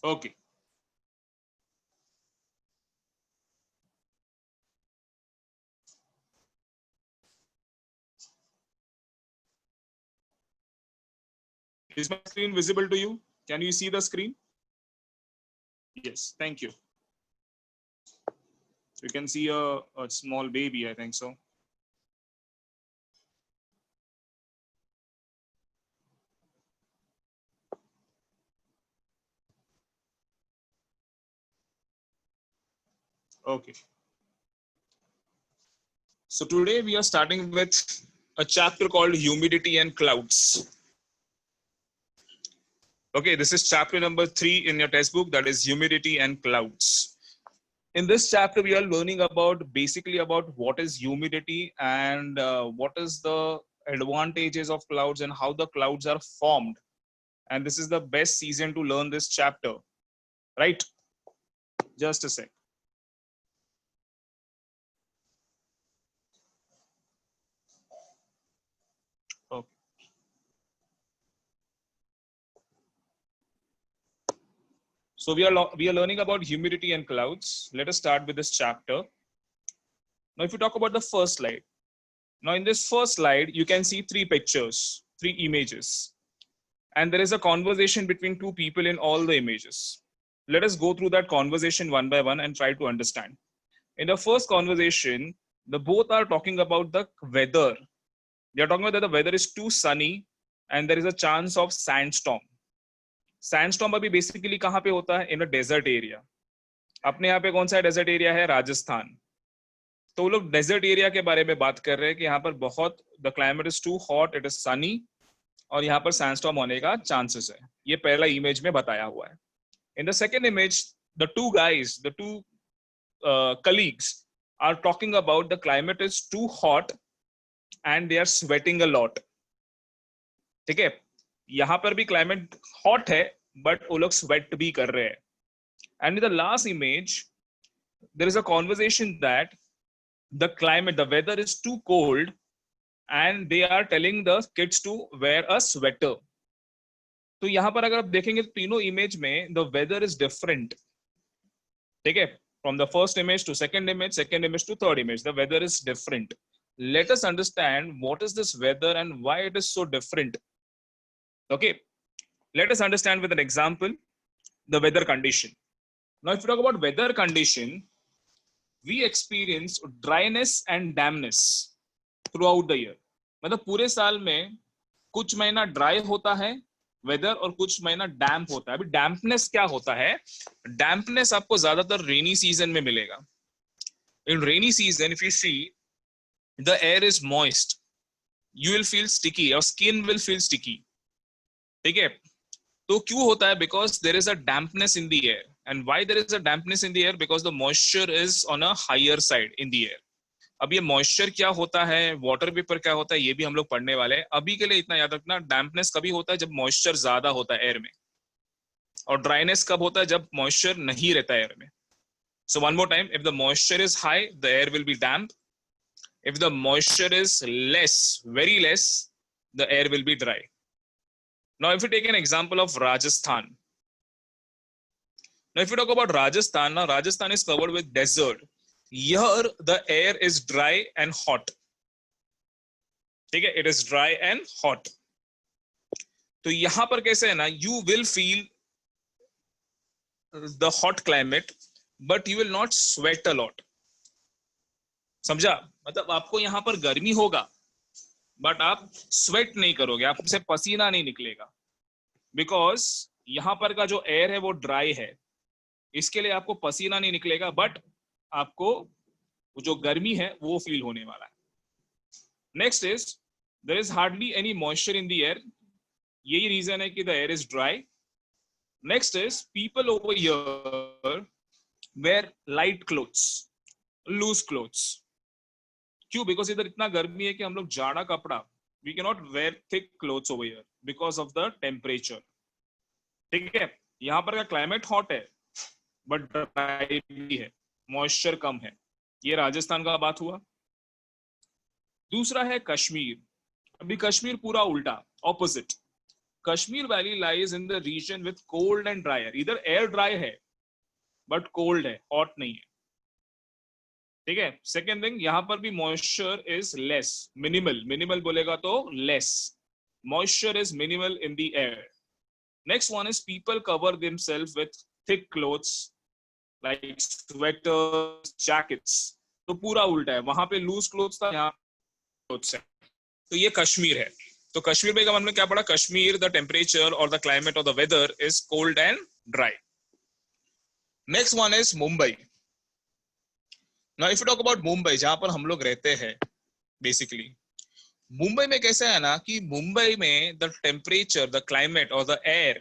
Okay. Is my screen visible to you? Can you see the screen? Yes, thank you. You can see a small baby, I think so. Okay. So today we are starting with a chapter called Humidity and Clouds. Okay, this is chapter number 3 in your textbook, that is Humidity and Clouds. In this chapter, we are learning about basically about what is humidity and what is the advantages of clouds and how the clouds are formed. And this is the best season to learn this chapter, right? Just a sec. Okay. So we are learning about humidity and clouds. Let us start with this chapter. Now, if you talk about the first slide, now in this first slide, you can see 3 pictures, 3 images, and there is a conversation between 2 people in all the images. Let us go through that conversation one by one and try to understand. In the first conversation, the both are talking about the weather. They are talking about that the weather is too sunny and there is a chance of sandstorm. Sandstorm अभी basically कहाँ पे होता है? In a desert area. अपने यहाँ पे कौन सा desert area है? राजस्थान. तो वो लोग desert area के बारे में बात कर रहे हैं कि यहाँ पर बहुत the climate is too hot, it is sunny और यहाँ पर sandstorm होने का chances है. ये पहला image में बताया हुआ है. In the second image, the two guys, the two colleagues are talking about the climate is too hot and they are sweating a lot. ठीक है, यहाँ पर भी climate hot है but वो लोग sweat भी कर रहे हैं. And in the last image, there is a conversation that the climate, the weather is too cold and they are telling the kids to wear a sweater. तो यहाँ पर अगर आप देखेंगे तो तीनों इमेज में the weather is different. ठीक है, from the first image to second image to third image, the weather is different. Let us understand what is this weather and why it is so different. Okay, let us understand with an example the weather condition. Now, if you talk about weather condition, we experience dryness and dampness throughout the year. मतलब पूरे साल में कुछ महीना dry होता है weather और कुछ महीना डैम्प होता है. अभी डैम्पनेस क्या होता है? डैम्पनेस आपको ज्यादातर रेनी सीजन में मिलेगा. In rainy season if you see the air is moist, you will feel sticky, your skin will feel sticky. ठीक है, तो क्यों होता है? Because there is a dampness in the air. And why there is a dampness in the air? Because the moisture is on a higher side in the air. अब ये moisture क्या होता है, वाटर वेपर क्या होता है, ये भी हम लोग पढ़ने वाले हैं. अभी के लिए इतना याद रखना, डैम्पनेस कभी होता है जब मॉइस्चर ज्यादा होता है एयर में, और ड्राइनेस कब होता है? जब मॉइस्चर नहीं रहता है एयर में. So one more time, if the moisture is high the air will be damp. If the moisture is less, very less, the air will be dry. Now if you take an example of Rajasthan, now if you talk about Rajasthan, now Rajasthan is covered with desert. Here the air is dry and hot. ठीक है, it is dry and hot. तो यहां पर कैसे है ना, you will feel the hot climate but you will not sweat a lot. समझा? मतलब आपको यहां पर गर्मी होगा बट आप स्वेट नहीं करोगे, आपसे पसीना नहीं निकलेगा, बिकॉज यहां पर का जो एयर है वो ड्राई है, इसके लिए आपको पसीना नहीं निकलेगा बट आपको जो गर्मी है वो फील होने वाला है. Next is there is hardly any moisture in the air. यही रीजन है कि the air is dry. Next is people over here wear light clothes, loose clothes. क्यों? बिकॉज इधर इतना गर्मी है कि हम लोग जाड़ा कपड़ा, we can not wear thick clothes over here because of the temperature. ठीक है, यहाँ पर का क्लाइमेट हॉट है बट ड्राई भी है, मॉइस्चर कम है. ये राजस्थान का बात हुआ. दूसरा है कश्मीर. अभी कश्मीर पूरा उल्टा, opposite. Kashmir valley lies in the region with cold and dry air. इधर एयर ड्राई है बट कोल्ड है, हॉट नहीं है. ठीक है. सेकेंड थिंग, यहां पर भी moisture is less, minimal. Minimal बोलेगा तो less. Moisture is minimal in the air. Next one is people cover themselves with thick clothes like sweaters, jackets. तो पूरा उल्टा है, वहां पे लूज क्लोथ्स था, यहाँ क्लोथ्स है. तो ये कश्मीर है. तो कश्मीर में हमने क्या पढ़ा? कश्मीर, द टेम्परेचर और द क्लाइमेट और the weather is cold and dry. Next one is Mumbai. Now if you talk about Mumbai, जहां पर हम लोग रहते हैं बेसिकली, मुंबई में कैसा है ना कि मुंबई में द टेम्परेचर, द क्लाइमेट और the air,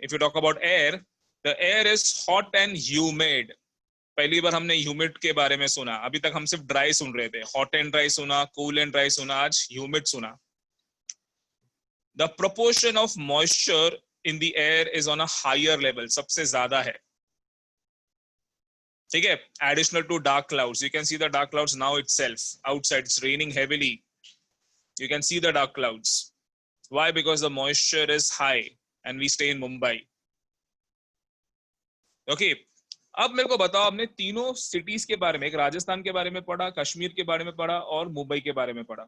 if you talk about air, the air is hot and humid. पहली बार हमने ह्यूमिड के बारे में सुना, अभी तक हम सिर्फ ड्राई सुन रहे थे. हॉट एंड ड्राई सुना, कूल एंड ड्राई सुना, आज ह्यूमिड सुना. The proportion of moisture in the air is on a higher level, सबसे ज्यादा है. ठीक है. Additional to dark clouds, you can see the dark clouds now itself. Outside it's raining heavily, you can see the dark clouds. Why? Because the moisture is high and we stay in Mumbai. Okay. अब मेरे को बताओ, हमने तीनों cities के बारे में, एक राजस्थान के बारे में पढ़ा, कश्मीर के बारे में पढ़ा और मुंबई के बारे में पढ़ा.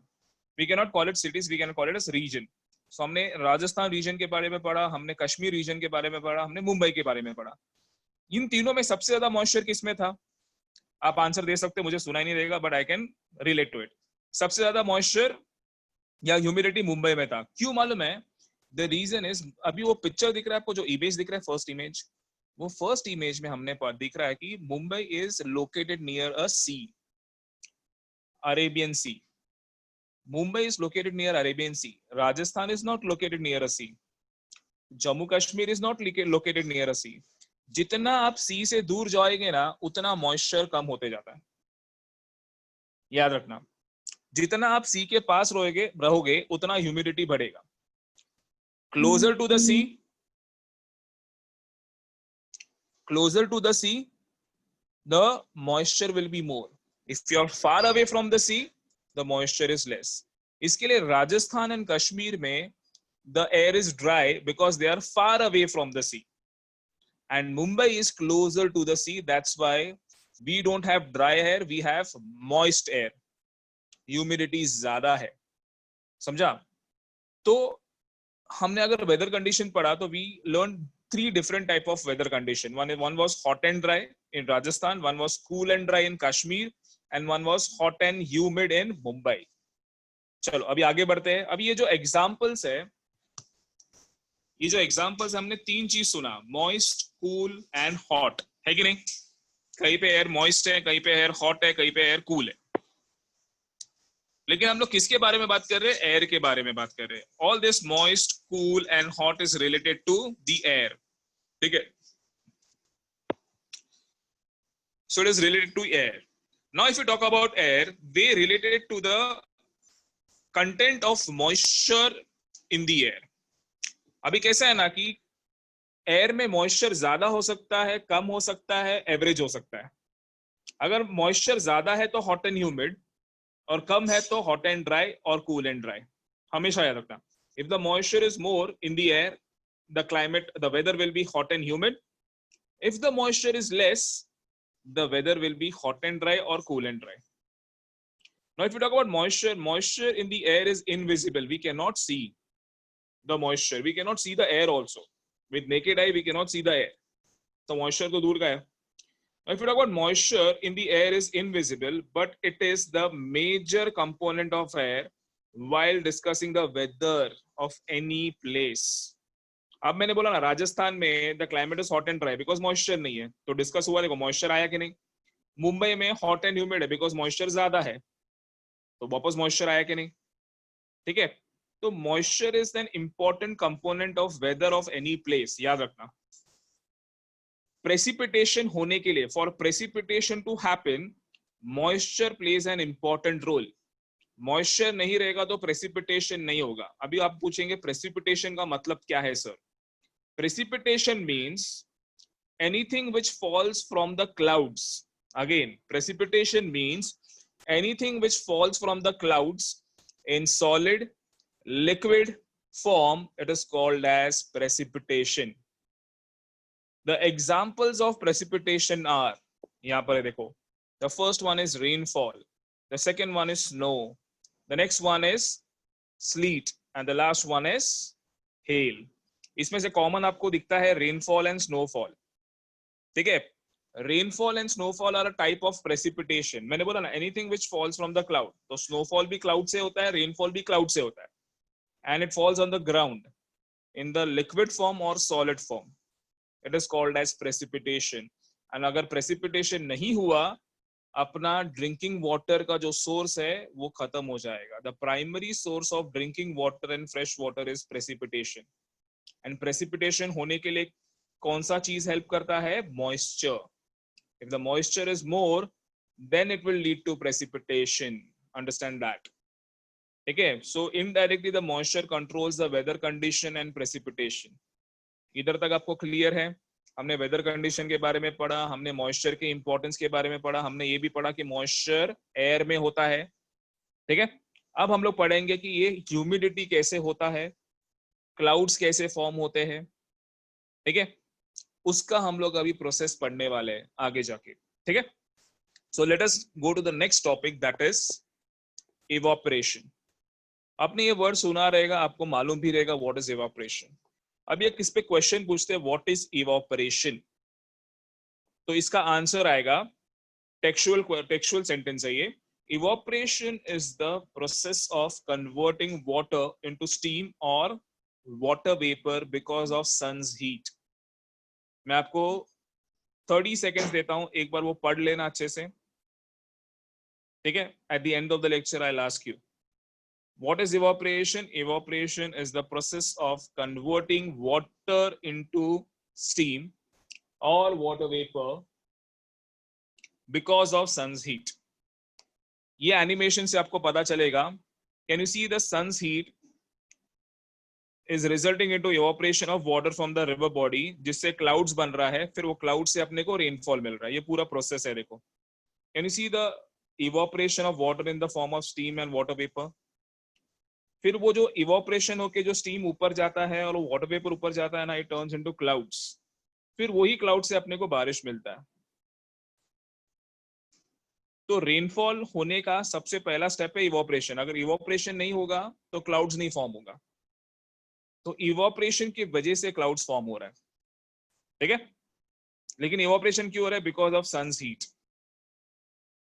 We cannot call it cities, we can call it as region. So हमने राजस्थान रीजन के बारे में पढ़ा, हमने कश्मीर रीजन के बारे में पढ़ा, हमने मुंबई के बारे में पढ़ा. इन तीनों में सबसे ज्यादा मॉइस्चर किसमें था? आप आंसर दे सकते, मुझे सुनाई नहीं देगा, but I can relate to it. सबसे ज्यादा मॉइस्चर या ह्यूमिडिटी मुंबई में था. क्यों मालूम है? द रीजन इज, अभी वो पिक्चर दिख रहा है आपको, जो इमेज दिख रहा है, फर्स्ट इमेज, वो फर्स्ट इमेज में हमने दिख रहा है कि Mumbai is located near a sea, Arabian sea. Mumbai is located near Arabian sea. Rajasthan is not located near a sea. Jammu Kashmir is not located near a sea. जितना आप सी से दूर जाएंगे ना, उतना मॉइस्चर कम होते जाता है, याद रखना. जितना आप सी के पास रहोगे उतना ह्यूमिडिटी बढ़ेगा. Closer to the sea, closer to the sea, the moisture will be more. If you are far away from the sea, the moisture is less. इसके लिए राजस्थान एंड कश्मीर में the air is dry because they are far away from the sea, and Mumbai is closer to the sea. That's why we don't have dry air, we have moist air. Humidity ज्यादा है. समझा? तो हमने अगर weather condition पढ़ा तो we learned three different type of weather condition. One was hot and dry in Rajasthan, one was cool and dry in Kashmir, and one was hot and humid in Mumbai. चलो अभी आगे बढ़ते हैं. अभी ये जो एग्जांपल्स है, ये जो एग्जांपल्स हमने तीन चीज सुना, मॉइस्ट, कूल एंड हॉट, है कि नहीं? कहीं पे एयर मॉइस्ट है, कहीं पे एयर हॉट है, कहीं पे एयर कूल है. लेकिन हम लोग किसके बारे में बात कर रहे हैं? एयर के बारे में बात कर रहे हैं. All this moist, cool and hot is related to the air. ठीक है. So it is related to air. Now if you talk about air, they related to the content of moisture in the air. अभी कैसा है ना कि air में moisture ज्यादा हो सकता है, कम हो सकता है, एवरेज हो सकता है. अगर मॉइस्चर ज्यादा है तो हॉट एंड ह्यूमिड, और कम है तो हॉट एंड ड्राई और कूल एंड ड्राई. हमेशा याद रखना. If the moisture is more in the air, the climate, the weather will be hot and humid. If the moisture is less, the weather will be hot and dry or cool and dry. Now, if you talk about moisture, moisture in the air is invisible. We cannot see the moisture. We cannot see the air also. With naked eye, we cannot see the air. So moisture to dur ka hai. Now, if you talk about moisture in the air is invisible, but it is the major component of air while discussing the weather of any place. अब मैंने बोला ना राजस्थान में the climate is hot and dry because moisture नहीं है, तो discuss हुआ, देखो मॉइस्चर आया कि नहीं. मुंबई में हॉट एंड ह्यूमिड है बिकॉज मॉइस्चर ज्यादा है, तो वापस मॉइस्चर आया कि नहीं. ठीक है. तो moisture is an important component of weather of any place. याद रखना. प्रेसिपिटेशन होने के लिए, for precipitation to happen, moisture plays an important role. Moisture नहीं रहेगा तो प्रेसिपिटेशन नहीं होगा. अभी आप पूछेंगे प्रेसिपिटेशन का मतलब क्या है sir? Precipitation means anything which falls from the clouds. Again, precipitation means anything which falls from the clouds in solid, liquid, form, it is called as precipitation. The examples of precipitation are, यहाँ पर देखो, the first one is rainfall, the second one is snow, the next one is sleet, and the last one is hail. इसमें से common आपको दिखता है rainfall and snowfall. ठीक है, rainfall and snowfall are a type of precipitation. मैंने बोला ना, anything which falls from the cloud. तो स्नोफॉल भी क्लाउड से होता है, रेनफॉल भी क्लाउड से होता है, and it falls on the ground in the liquid form और solid form. It is called as precipitation. And अगर प्रेसिपिटेशन नहीं हुआ, अपना ड्रिंकिंग वाटर का जो सोर्स है वो खत्म हो जाएगा. The primary source of drinking water and fresh water is precipitation. And precipitation होने के लिए कौन सा चीज हेल्प करता है? Moisture. If the moisture is more, then it will lead to precipitation. Understand that. ठीक है, so indirectly the moisture controls the weather condition and precipitation. इधर तक आपको क्लियर है? हमने वेदर कंडीशन के बारे में पढ़ा, हमने मॉइस्चर के इंपॉर्टेंस के बारे में पढ़ा, हमने ये भी पढ़ा कि मॉइस्चर एयर में होता है. ठीक है, अब हम लोग पढ़ेंगे कि ये ह्यूमिडिटी कैसे होता है, क्लाउड्स कैसे फॉर्म होते हैं. ठीक है, उसका हम लोग अभी प्रोसेस पढ़ने वाले हैं आगे जाके. ठीक है, so let us go to the next topic, that is evaporation. आपने ये वर्ड सुना रहेगा, आपको मालूम भी रहेगा व्हाट इज इवोपरेशन. अब ये किस पे क्वेश्चन पूछते हैं, व्हाट इज इवोपरेशन, तो इसका आंसर आएगा, टेक्सुअल सेंटेंस है ये. Evaporation is the process of converting water into steam और water vapour because of sun's heat. मैं आपको 30 सेकेंड्स देता हूं, एक बार वो पढ़ लेना अच्छे से. ठीक है, at the end of the lecture I will ask you, what is evaporation? Evaporation is the process of converting water into steam or water vapor because of sun's heat. ये एनिमेशन से आपको पता चलेगा. Can you see the sun's heat is resulting into evaporation of water from the river body, जिससे clouds बन रहा है, फिर वो cloud से अपने को rainfall मिल रहा है. ये पूरा प्रोसेस है, देखो. Can you see the evaporation of water in the form of steam and water vapor? फिर वो जो इवोपरेशन होके जो स्टीम ऊपर जाता है और वो वाटर वेपर ऊपर जाता है ना, इट टर्न्स इनटू क्लाउड्स. फिर वही क्लाउड से अपने को बारिश मिलता है. तो रेनफॉल होने का सबसे पहला स्टेप है इवोपरेशन. अगर इवोपरेशन नहीं होगा तो क्लाउड्स नहीं फॉर्म होगा. तो इवोपरेशन की वजह से क्लाउड्स फॉर्म हो रहा है. ठीक है, लेकिन इवोपरेशन क्यों हो रहा है? Because of sun's heat.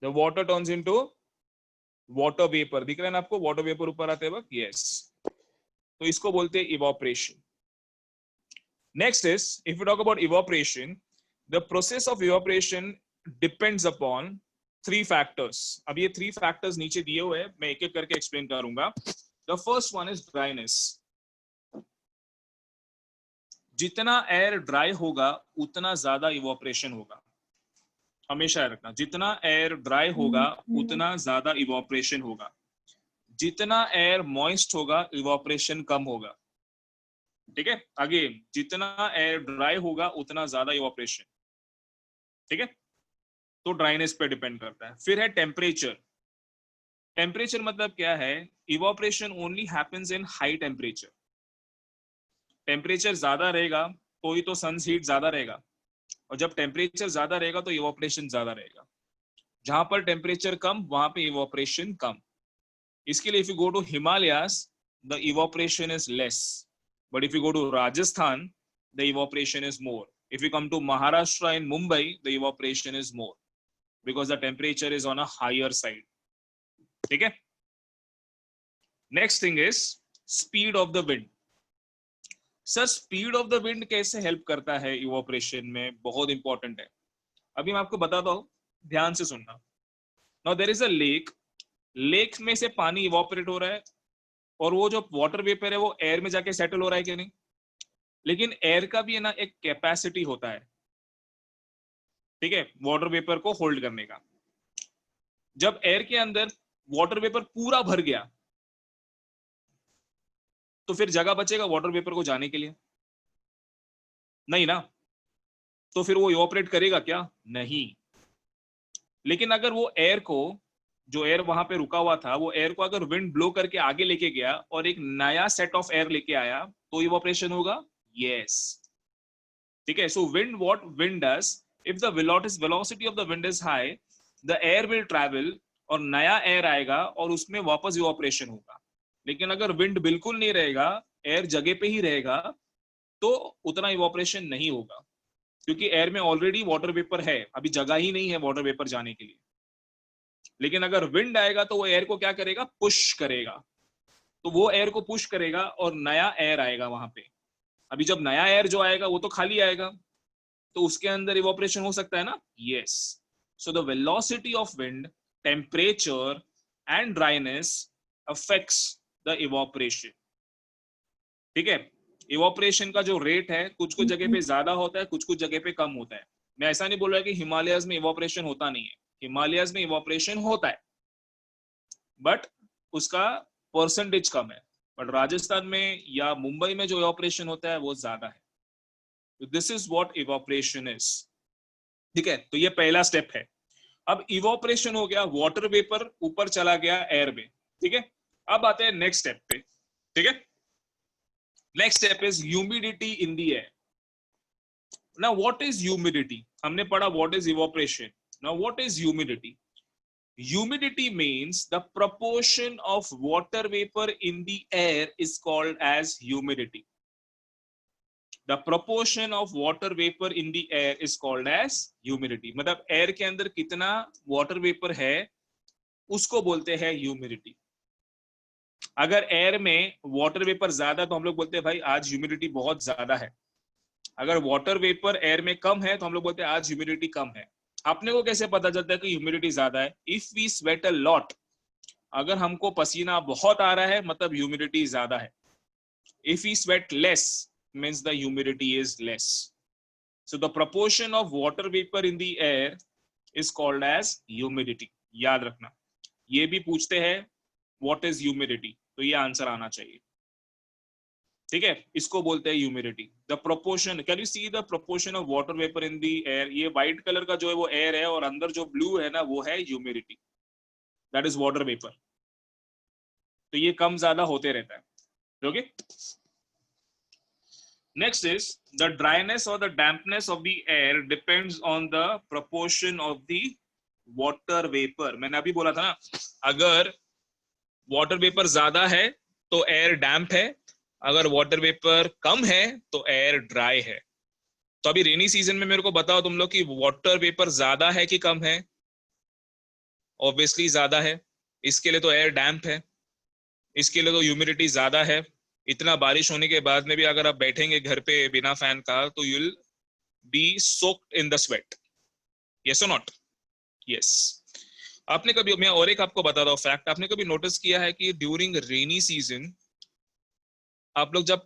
The water turns into water vapour. दिख रहा है ना आपको वाटर वेपर ऊपर आते वक्त? यस. तो इसको बोलते हैं evaporation. Next is, if you talk about evaporation, the process of evaporation depends upon 3 factors. अब ये 3 फैक्टर्स नीचे दिए हुए हैं, मैं एक एक करके एक्सप्लेन करूंगा. The first one is dryness. जितना एयर ड्राई होगा उतना ज्यादा इवोपरेशन होगा. हमेशा रखना, जितना एयर ड्राई होगा उतना ज्यादा इवोपरेशन होगा. जितना एयर मॉइस्ट होगा इवोपरेशन कम होगा. ठीक है, अगेन, जितना एयर ड्राई होगा उतना ज्यादा इवोपरेशन. ठीक है, तो ड्राइनेस पे डिपेंड करता है. फिर है टेम्परेचर. टेम्परेचर मतलब क्या है? Evaporation only happens in high temperature. Temperature ज्यादा रहेगा तो ही तो सन्स हीट ज्यादा रहेगा, और जब टेम्परेचर ज्यादा रहेगा तो इवोपरेशन ज्यादा रहेगा. जहां पर टेम्परेचर कम, वहां पे इवोपरेशन कम. इसके लिए if you go to Himalayas, the evaporation is less, but if you go to Rajasthan, the evaporation is more. If you come to Maharashtra in Mumbai, the evaporation is more because the temperature is on a higher side. ठीक है, next thing is speed of the wind. Sir, speed of the wind कैसे help करता है evaporation में? बहुत important है. अभी मैं आपको बताता हूं, ध्यान से सुनना. Now there is a lake. Lake में से पानी इवोपरेट हो रहा है, और वो जो वाटर वेपर है वो एयर में जाके सेटल हो रहा है कि नहीं? लेकिन एयर का भी है ना एक कैपेसिटी होता है. ठीक है, वाटर वेपर को होल्ड करने का. जब एयर के अंदर वाटर वेपर पूरा भर गया तो फिर जगह बचेगा वाटर वेपर को जाने के लिए? नहीं ना. तो फिर वो इवोपरेट करेगा क्या? नहीं. लेकिन अगर वो एयर को जो एयर वहां पे रुका हुआ था वो एयर को अगर विंड ब्लो करके आगे लेके गया और एक नया सेट ऑफ एयर लेके आया तो इवोपरेशन होगा। यस, ठीक है। So wind, what wind does, if the velocity of the wind is high, the air will travel और नया एयर आएगा और उसमें वापस इवोपरेशन होगा। लेकिन अगर विंड बिल्कुल नहीं रहेगा, एयर जगह पे ही रहेगा, तो उतना इवोपरेशन नहीं होगा, क्योंकि एयर में ऑलरेडी वाटर वेपर है, अभी जगह ही नहीं है वाटर वेपर जाने के लिए। लेकिन अगर विंड आएगा तो वो एयर को क्या करेगा, पुश करेगा। तो वो एयर को पुश करेगा और नया एयर आएगा वहां पे। अभी जब नया एयर जो आएगा वो तो खाली आएगा, तो उसके अंदर इवोपरेशन हो सकता है ना। Yes, so the velocity of wind, temperature and dryness affects the evaporation. ठीक है। इवोपरेशन का जो रेट है कुछ कुछ जगह पे ज्यादा होता है, कुछ कुछ जगह पे कम होता है। मैं ऐसा नहीं बोल रहा कि हिमालयस में इवोपरेशन होता नहीं है, हिमालयस में इवोपरेशन होता है, बट उसका परसेंटेज कम है। बट राजस्थान में या मुंबई में जो इवोपरेशन होता है वो ज्यादा है। This is what evaporation is. ठीक है, तो ये पहला स्टेप है। अब इवोपरेशन हो गया, वाटर वेपर ऊपर चला गया एयर में। ठीक है, अब आते हैं नेक्स्ट स्टेप पे। ठीक है, next step is humidity in the air. Now what is humidity? हमने पढ़ा what is evaporation, now what is humidity? Humidity means the proportion of water vapor in the air is called as humidity. The proportion of water vapor in the air is called as humidity. मतलब air के अंदर कितना water vapour है उसको बोलते हैं humidity. अगर air में वाटर वेपर ज्यादा तो हम लोग बोलते हैं भाई आज ह्यूमिडिटी बहुत ज्यादा है। अगर वाटर वेपर एयर में कम है तो हम लोग बोलते हैं आज ह्यूमिडिटी कम है। आपने को कैसे पता चलता है कि ह्यूमिडिटी ज्यादा है? If we sweat a lot, अगर हमको पसीना बहुत आ रहा है मतलब ह्यूमिडिटी ज्यादा है। If we sweat less means the humidity is less. So the proportion of water vapour in the air is called as humidity. याद रखना, ये भी पूछते हैं व्हाट इज ह्यूमिडिटी, तो ये आंसर आना चाहिए। ठीक है, इसको बोलते हैं humidity. The proportion, can you see the proportion of water vapour in the air? ये व्हाइट कलर का जो है वो एयर है और अंदर जो ब्लू है ना वो है humidity, that is water vapour. तो ये कम ज्यादा होते रहता है। Okay, next is the dryness और the dampness of the air depends on the proportion of the water vapour. मैंने अभी बोला था ना, अगर वाटर वेपर ज्यादा है तो एयर डैम्प है, अगर वाटर वेपर कम है तो एयर ड्राई है। तो अभी रेनी सीजन में मेरे को बताओ तुम लोग कि वाटर वेपर ज्यादा है कि कम है? ऑब्वियसली ज्यादा है, इसके लिए तो एयर डैम्प है, इसके लिए तो ह्यूमिडिटी ज्यादा है। इतना बारिश होने के बाद में भी अगर आप बैठेंगे घर पे बिना फैन का तो you will be soaked in the sweat. Yes और नॉट? यस। आपने कभी, मैं और एक आपको बताता हूँ फैक्ट, आपने कभी नोटिस किया है कि ड्यूरिंग रेनी सीजन आप लोग जब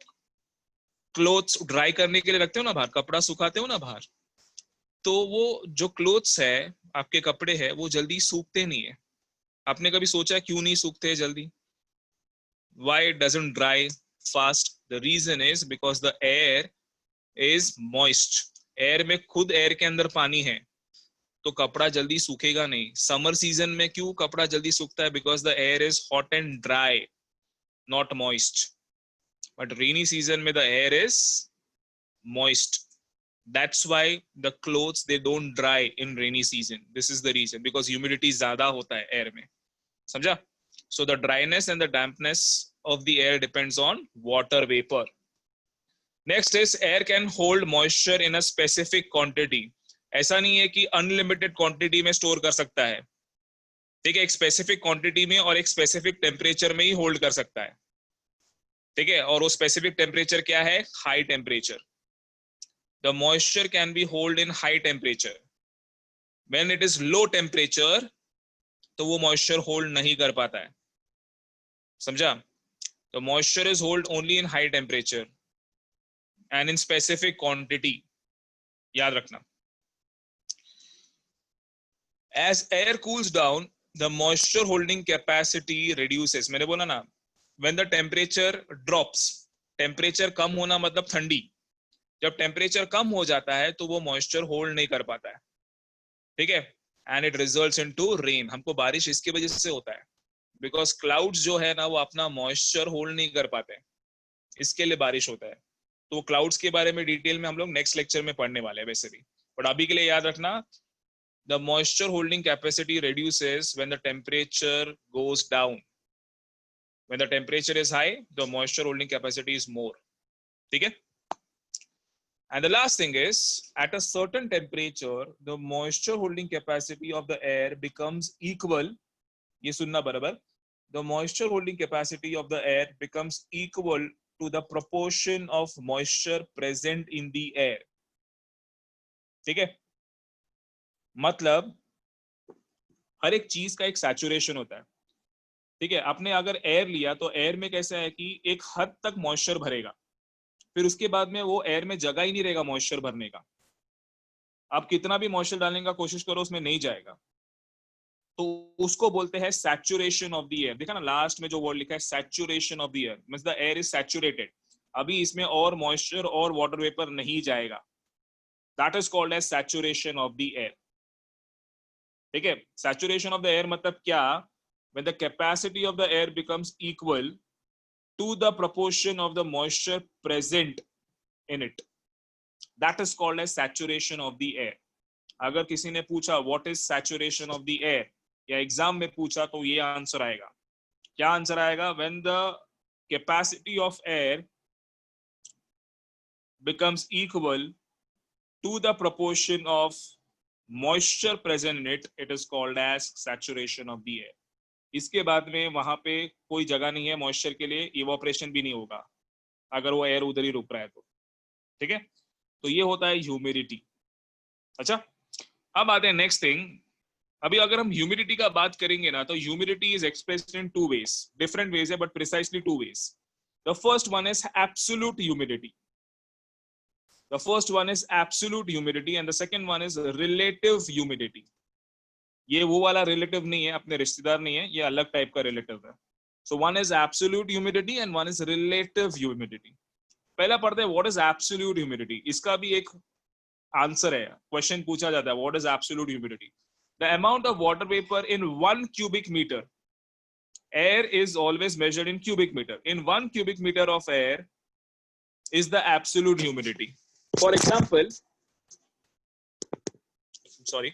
क्लोथ्स ड्राई करने के लिए रखते हो ना बाहर, कपड़ा सुखाते हो ना बाहर, तो वो जो क्लोथ्स है आपके कपड़े हैं वो जल्दी सूखते नहीं है। आपने कभी सोचा क्यों नहीं सूखते जल्दी? Why it doesn't dry fast? The reason is because the air is moist. Air में खुद एयर के अंदर पानी है तो कपड़ा जल्दी सूखेगा नहीं। समर सीजन में क्यों कपड़ा जल्दी सूखता है? Because the air is hot and dry, not moist. But rainy season में the air is moist. That's why the clothes they don't dry in rainy season. This is the reason, because humidity ज्यादा होता है air में। समझा? So the dryness and the dampness of the air depends on water vapor. Next is air can hold moisture in a specific quantity. ऐसा नहीं है कि unlimited quantity में स्टोर कर सकता है। ठीक है, एक स्पेसिफिक क्वांटिटी में और एक स्पेसिफिक टेम्परेचर में ही होल्ड कर सकता है। ठीक है, और वो स्पेसिफिक टेम्परेचर क्या है? High temperature. The moisture can be held in high temperature. When it is low temperature, तो वो moisture hold नहीं कर पाता है। समझा? The moisture is held only in high temperature and in specific quantity. याद रखना। As air cools down, the moisture holding capacity reduces. मैंने बोला ना, when the temperature drops, temperature कम होना मतलब ठंडी, जब टेम्परेचर कम हो जाता है तो वो मॉइस्चर होल्ड नहीं कर पाता है। ठीक है, and it results into rain. हमको बारिश इसकी वजह से होता है because clouds जो है ना वो अपना moisture hold नहीं कर पाते, इसके लिए बारिश होता है. तो क्लाउड्स के बारे में डिटेल में हम लोग नेक्स्ट लेक्चर में पढ़ने वाले हैं वैसे भी, बट अभी के लिए याद रखना the moisture holding capacity reduces when the temperature goes down. When the temperature is high, the moisture holding capacity is more. ठीक है? And the last thing is, at a certain temperature, the moisture holding capacity of the air becomes equal. ये सुनना बराबर. The moisture holding capacity of the air becomes equal to the proportion of moisture present in the air. ठीक है? मतलब हर एक चीज का एक सैचुरेशन होता है. ठीक है, आपने अगर एयर लिया तो एयर में कैसा है कि एक हद तक मॉइस्चर भरेगा, फिर उसके बाद में वो एयर में जगह ही नहीं रहेगा मॉइस्चर भरने का. आप कितना भी मॉइस्चर डालने का कोशिश करो उसमें नहीं जाएगा, तो उसको बोलते हैं सैचुरेशन ऑफ द एयर. देखा ना लास्ट में जो वर्ड लिखा है saturation of the air, means the air is saturated. अभी इसमें और मॉइस्चर और वाटर वेपर नहीं जाएगा. That is called as saturation of the air. ठीक है, सैचुरेशन ऑफ द एयर मतलब क्या? When the capacity of the air becomes equal to the proportion of the moisture present in it, that is called as saturation of the air. अगर किसी ने पूछा what is saturation of the air या exam में पूछा तो ये answer आएगा. क्या आंसर आएगा? When the capacity of air becomes equal to the proportion of moisture present in it, it is called as saturation of the air. इसके बाद में वहां पे कोई जगह नहीं है मॉइस्चर के लिए, इवोपरेशन भी नहीं होगा अगर वो एयर उधर ही रुक रहा है तो. ठीक है, तो ये होता है ह्यूमिडिटी. अच्छा, अब आते हैं नेक्स्ट थिंग. अभी अगर हम ह्यूमिडिटी का बात करेंगे ना तो humidity is expressed in two ways. Different ways है but precisely two ways. The first one is absolute humidity. The first one is absolute humidity and the second one is relative humidity. ये वो वाला relative नहीं है, अपने रिश्तेदार नहीं है, ये अलग टाइप का रिलेटिव है. So one is absolute humidity and one is relative humidity. पहला पढ़ते हैं व्हाट इज एब्सोल्यूट ह्यूमिडिटी. इसका भी एक आंसर है, क्वेश्चन पूछा जाता है what is absolute humidity. The amount of water vapour in 1 cubic meter. Air is always measured in cubic meter. In 1 cubic meter of air is the absolute humidity. For example, sorry.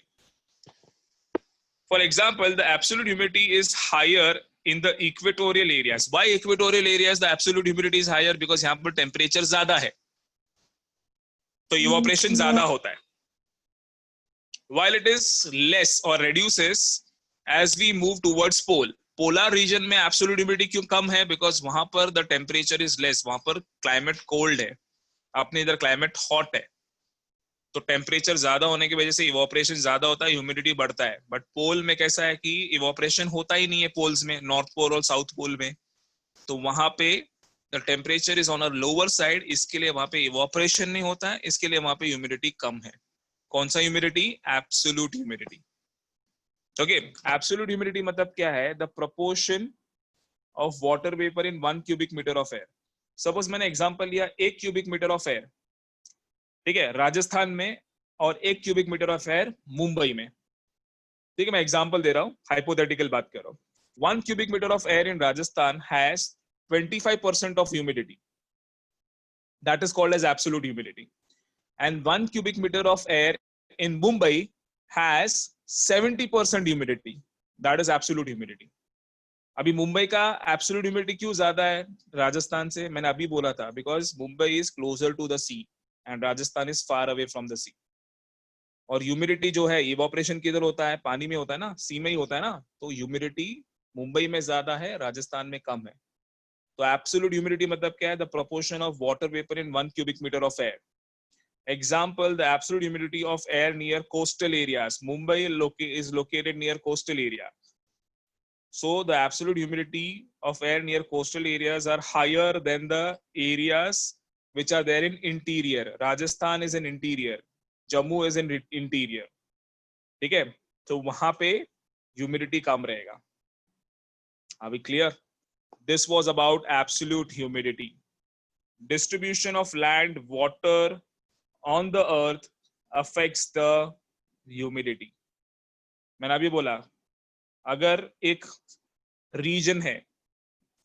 For example, the absolute humidity is higher in the equatorial areas. Why equatorial areas the absolute humidity is higher? Because यहाँ पर temperature ज़्यादा है, तो evaporation ज़्यादा होता है. While it is less or reduces as we move towards pole. Polar region में absolute humidity क्यों कम है? Because वहाँ पर the temperature is less. वहाँ पर climate cold है, अपने इधर climate hot है. तो टेम्परेचर ज्यादा होने की वजह से इवोपरेशन ज्यादा होता है, ह्यूमिडिटी बढ़ता है. बट पोल में कैसा है कि इवोपरेशन होता ही नहीं है पोल्स में, नॉर्थ पोल और साउथ पोल में. तो वहां पे the temperature is on a lower side, इसके लिए वहां पे इवोपरेशन नहीं होता है, इसके लिए वहां पे ह्यूमिडिटी कम है. कौन सा humidity? Absolute humidity. Okay, absolute humidity मतलब क्या है? The proportion of water vapour in 1 cubic meter of air. Suppose मैंने एग्जांपल लिया 1 cubic meter ऑफ एयर, ठीक है, राजस्थान में, और 1 cubic meter of air Mumbai में. ठीक है, मैं एग्जांपल दे रहा हूं, हाइपोथेटिकल बात कर रहा हूं. 1 cubic meter of air in Rajasthan has 25% of humidity. That is called as absolute humidity. एंड 1 cubic meter of air in Mumbai has 70% humidity. That is absolute humidity. अभी मुंबई का एब्सोल्यूट ह्यूमिडिटी क्यों ज्यादा है राजस्थान से? मैंने अभी बोला था, because Mumbai is closer to the sea and Rajasthan is far away from the sea. और ह्यूमिडिटी जो है इवोपरेशन किधर होता है? पानी में होता है ना, सी में ही होता है ना. तो ह्यूमिडिटी मुंबई में ज्यादा है, राजस्थान में कम है. तो एब्सोल्यूट ह्यूमिडिटी मतलब क्या है? The proportion of water vapour in 1 cubic meter of air. Example, the absolute humidity of air near coastal areas. Mumbai is located near coastal area. So the absolute humidity of air near coastal areas are higher than the areas which are there in interior. Rajasthan is an interior, Jammu is an interior. ठीक है, तो वहां पे humidity कम रहेगा. Are we clear? This was about absolute humidity. Distribution of land, water on the earth affects the humidity. मैंने अभी बोला, अगर एक रीजन है,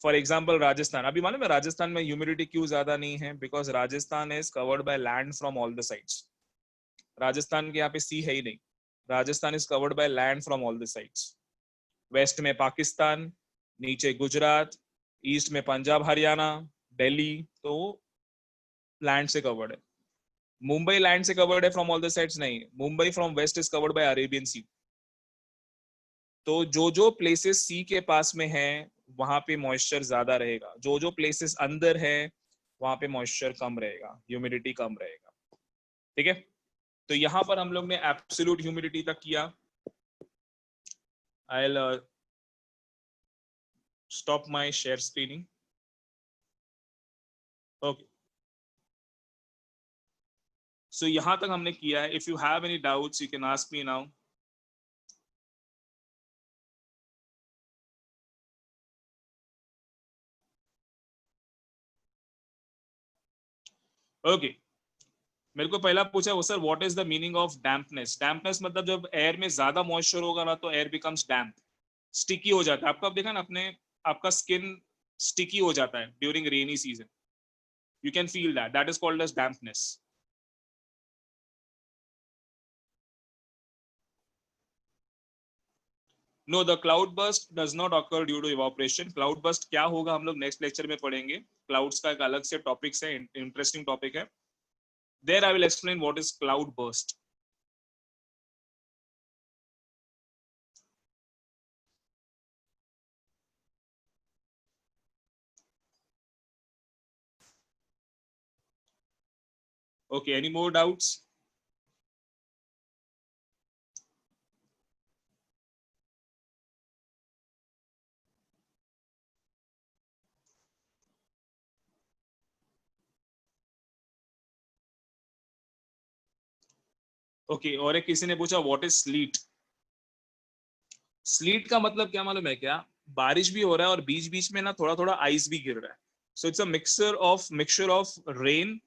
फॉर एग्जाम्पल राजस्थान, अभी मालूम है राजस्थान में ह्यूमिडिटी क्यों ज्यादा नहीं है? Because Rajasthan is covered by land from all the sides. Rajasthan के यहाँ पे सी है ही नहीं, Rajasthan is covered by land from all the sides. West में पाकिस्तान, नीचे गुजरात, ईस्ट में पंजाब हरियाणा दिल्ली, तो लैंड से कवर्ड है। मुंबई लैंड से कवर्ड है फ्रॉम ऑल द साइड्स? नहीं, Mumbai from west is covered by Arabian sea. तो जो जो प्लेसेस सी के पास में है वहां पे मॉइस्चर ज्यादा रहेगा, जो जो प्लेसेस अंदर है वहां पे मॉइस्चर कम रहेगा, ह्यूमिडिटी कम रहेगा। ठीक है, तो यहां पर हम लोग ने एब्सोल्यूट ह्यूमिडिटी तक किया। I'll stop my share screening. Okay. So यहाँ तक हमने किया है. If you have any doubts, you can ask me now. Okay. मेरे को पहला पूछा वो sir what is the meaning of dampness? Dampness मतलब जब एयर में ज्यादा मॉइस्चर होगा ना तो एयर बिकम्स डैम्प, स्टिकी हो जाता है। आपको अब देखा ना अपने, आपका स्किन स्टिकी हो जाता है during rainy season, you can feel that, that is called as dampness. No, the cloud burst does not occur due to evaporation. Cloud burst क्या होगा हम लोग नेक्स्ट लेक्चर में पढ़ेंगे, क्लाउड्स का एक अलग से टॉपिक है, इंटरेस्टिंग टॉपिक है। There I will explain what is cloud burst. Okay, any more doubts? Okay, और एक किसी ने पूछा व्हाट इज स्लीट? स्लीट का मतलब क्या मालूम है क्या? बारिश भी हो रहा है और बीच बीच में ना थोड़ा थोड़ा आइस भी गिर रहा है। So it's a mixture of rain